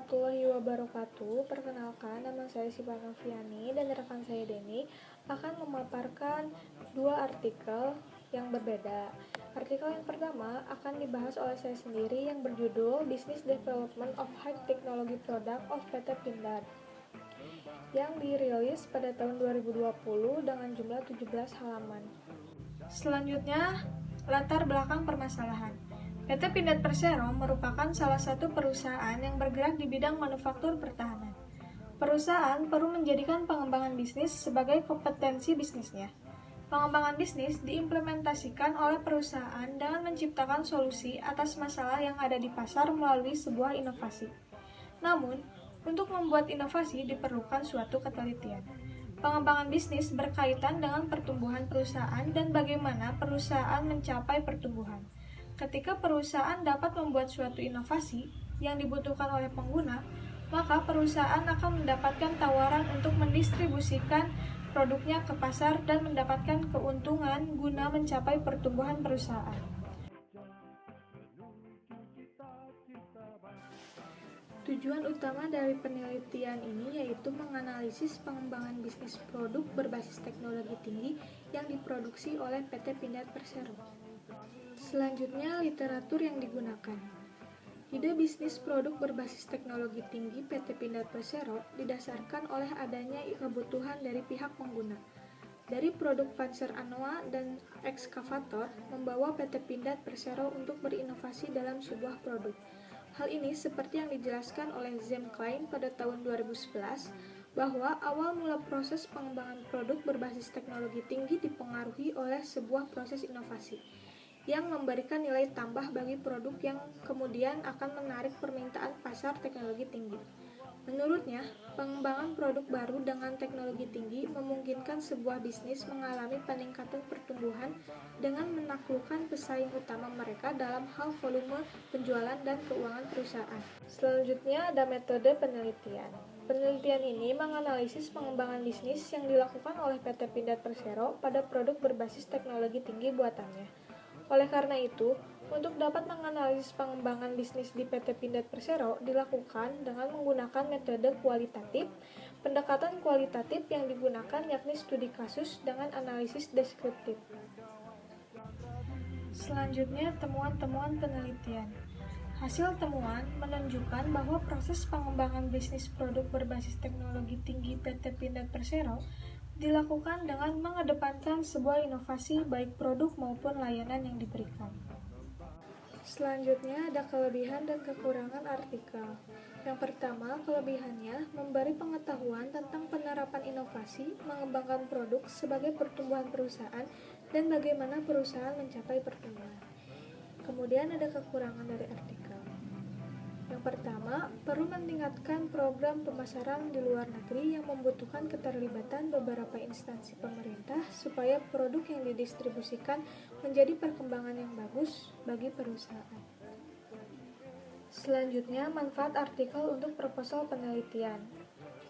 warahmatullahi wabarakatuh. Perkenalkan, nama saya Siva Noviani dan rekan saya Denny akan memaparkan dua artikel yang berbeda. Artikel yang pertama akan dibahas oleh saya sendiri yang berjudul Business Development of High Technology Product of PT Pindad yang dirilis pada tahun 2020 dengan jumlah 17 halaman. Selanjutnya, latar belakang permasalahan. PT Pindad Persero merupakan salah satu perusahaan yang bergerak di bidang manufaktur pertahanan. Perusahaan perlu menjadikan pengembangan bisnis sebagai kompetensi bisnisnya. Pengembangan bisnis diimplementasikan oleh perusahaan dengan menciptakan solusi atas masalah yang ada di pasar melalui sebuah inovasi. Namun, untuk membuat inovasi diperlukan suatu ketelitian. Pengembangan bisnis berkaitan dengan pertumbuhan perusahaan dan bagaimana perusahaan mencapai pertumbuhan. Ketika perusahaan dapat membuat suatu inovasi yang dibutuhkan oleh pengguna, maka perusahaan akan mendapatkan tawaran untuk mendistribusikan produknya ke pasar dan mendapatkan keuntungan guna mencapai pertumbuhan perusahaan. Tujuan utama dari penelitian ini yaitu menganalisis pengembangan bisnis produk berbasis teknologi tinggi yang diproduksi oleh PT Pindad Persero. Selanjutnya, literatur yang digunakan. Ide bisnis produk berbasis teknologi tinggi PT Pindad Persero didasarkan oleh adanya kebutuhan dari pihak pengguna. Dari produk Panzer Anoa dan ekskavator membawa PT Pindad Persero untuk berinovasi dalam sebuah produk. Hal ini seperti yang dijelaskan oleh Zem Klein pada tahun 2011 bahwa awal mula proses pengembangan produk berbasis teknologi tinggi dipengaruhi oleh sebuah proses inovasi yang memberikan nilai tambah bagi produk yang kemudian akan menarik permintaan pasar teknologi tinggi. Menurutnya, pengembangan produk baru dengan teknologi tinggi memungkinkan sebuah bisnis mengalami peningkatan pertumbuhan dengan menaklukkan pesaing utama mereka dalam hal volume penjualan dan keuangan perusahaan. Selanjutnya ada metode penelitian. Penelitian ini menganalisis pengembangan bisnis yang dilakukan oleh PT Pindad Persero pada produk berbasis teknologi tinggi buatannya. Oleh karena itu, untuk dapat menganalisis pengembangan bisnis di PT Pindad Persero dilakukan dengan menggunakan metode kualitatif. Pendekatan kualitatif yang digunakan yakni studi kasus dengan analisis deskriptif. Selanjutnya, temuan-temuan penelitian. Hasil temuan menunjukkan bahwa proses pengembangan bisnis produk berbasis teknologi tinggi PT Pindad Persero dilakukan dengan mengedepankan sebuah inovasi baik produk maupun layanan yang diberikan. Selanjutnya ada kelebihan dan kekurangan artikel. Yang pertama, kelebihannya memberi pengetahuan tentang penerapan inovasi, mengembangkan produk sebagai pertumbuhan perusahaan, dan bagaimana perusahaan mencapai pertumbuhan. Kemudian ada kekurangan dari artikel. Yang pertama, perlu meningkatkan program pemasaran di luar negeri yang membutuhkan keterlibatan beberapa instansi pemerintah supaya produk yang didistribusikan menjadi perkembangan yang bagus bagi perusahaan. Selanjutnya, manfaat artikel untuk proposal penelitian.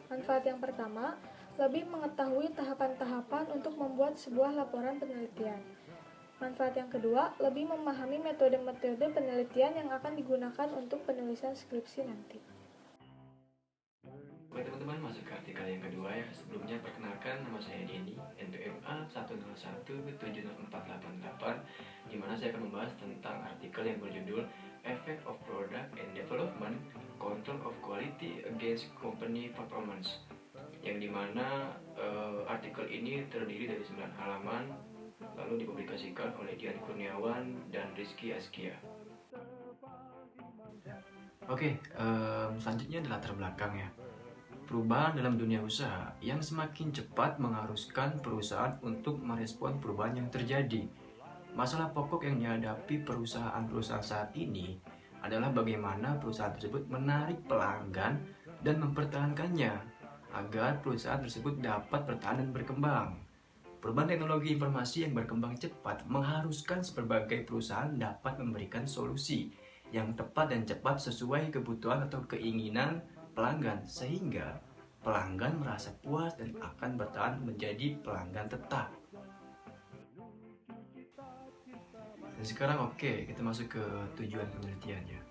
Manfaat yang pertama, lebih mengetahui tahapan-tahapan untuk membuat sebuah laporan penelitian. Manfaat yang kedua, lebih memahami metode-metode penelitian yang akan digunakan untuk penulisan skripsi nanti. Oke teman-teman, masuk ke artikel yang kedua ya. Sebelumnya perkenalkan, nama saya Denny, NPMA 101704888, di mana saya akan membahas tentang artikel yang berjudul Effect of Product and Development, Control of Quality Against Company Performance, yang dimana artikel ini terdiri dari 9 halaman, lalu dipublikasikan oleh Dian Kurniawan dan Rizky Askia. Oke, selanjutnya adalah latar belakang ya. Perubahan dalam dunia usaha yang semakin cepat mengharuskan perusahaan untuk merespon perubahan yang terjadi. Masalah pokok yang dihadapi perusahaan-perusahaan saat ini adalah bagaimana perusahaan tersebut menarik pelanggan dan mempertahankannya agar perusahaan tersebut dapat bertahan dan berkembang. Perubahan teknologi informasi yang berkembang cepat mengharuskan berbagai perusahaan dapat memberikan solusi yang tepat dan cepat sesuai kebutuhan atau keinginan pelanggan, sehingga pelanggan merasa puas dan akan bertahan menjadi pelanggan tetap. Dan sekarang kita masuk ke tujuan penelitiannya.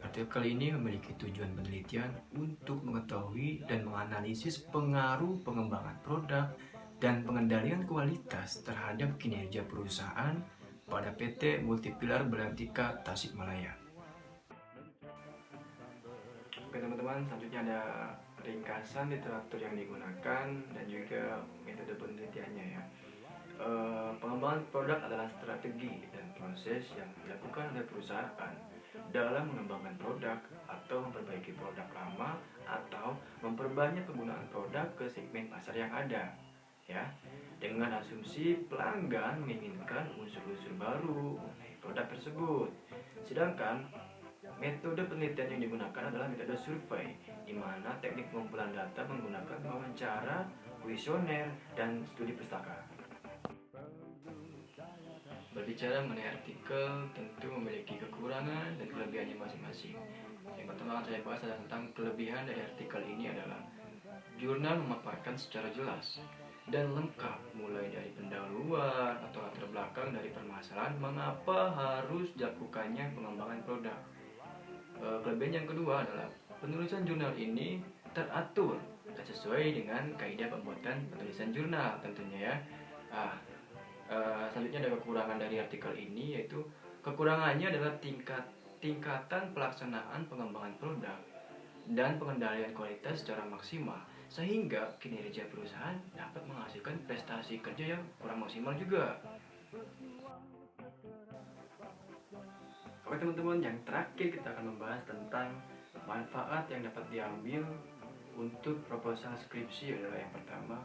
Artikel ini memiliki tujuan penelitian untuk mengetahui dan menganalisis pengaruh pengembangan produk dan pengendalian kualitas terhadap kinerja perusahaan pada PT Multipilar Belantika Tasikmalaya. Oke teman-teman, selanjutnya ada ringkasan literatur yang digunakan dan juga metode penelitiannya ya. Pengembangan produk adalah strategi dan proses yang dilakukan oleh perusahaan dalam mengembangkan produk atau memperbaiki produk lama atau memperbanyak penggunaan produk ke segmen pasar yang ada ya, dengan asumsi pelanggan menginginkan unsur-unsur baru mengenai produk tersebut. Sedangkan metode penelitian yang digunakan adalah metode survei, di mana teknik pengumpulan data menggunakan wawancara, kuesioner, dan studi pustaka. Berbicara mengenai artikel tentu memiliki kekurangan dan kelebihannya masing-masing. Yang pertama akan saya bahas adalah tentang kelebihan dari artikel ini adalah jurnal memaparkan secara jelas dan lengkap mulai dari pendahuluan atau latar belakang dari permasalahan mengapa harus dilakukannya pengembangan produk. Kelebihan yang kedua adalah penulisan jurnal ini teratur dan sesuai dengan kaidah pembuatan penulisan jurnal tentunya ya. Selanjutnya ada kekurangan dari artikel ini, yaitu kekurangannya adalah tingkatan pelaksanaan pengembangan produk dan pengendalian kualitas secara maksimal, sehingga kinerja perusahaan dapat menghasilkan prestasi kerja yang kurang maksimal juga. Oke teman-teman, yang terakhir kita akan membahas tentang manfaat yang dapat diambil untuk proposal skripsi adalah yang pertama,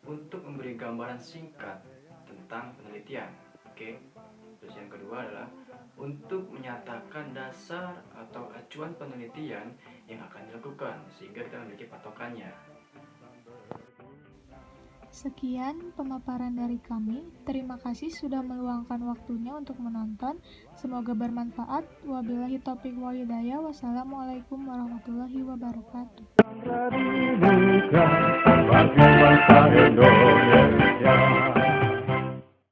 untuk memberi gambaran singkat tentang penelitian. Oke. Terus yang kedua adalah untuk menyatakan dasar atau acuan penelitian yang akan dilakukan sehingga kita memiliki patokannya. Sekian pemaparan dari kami. Terima kasih sudah meluangkan waktunya untuk menonton. Semoga bermanfaat. Wabillahi taufiq wal hidayah. Wassalamualaikum warahmatullahi wabarakatuh.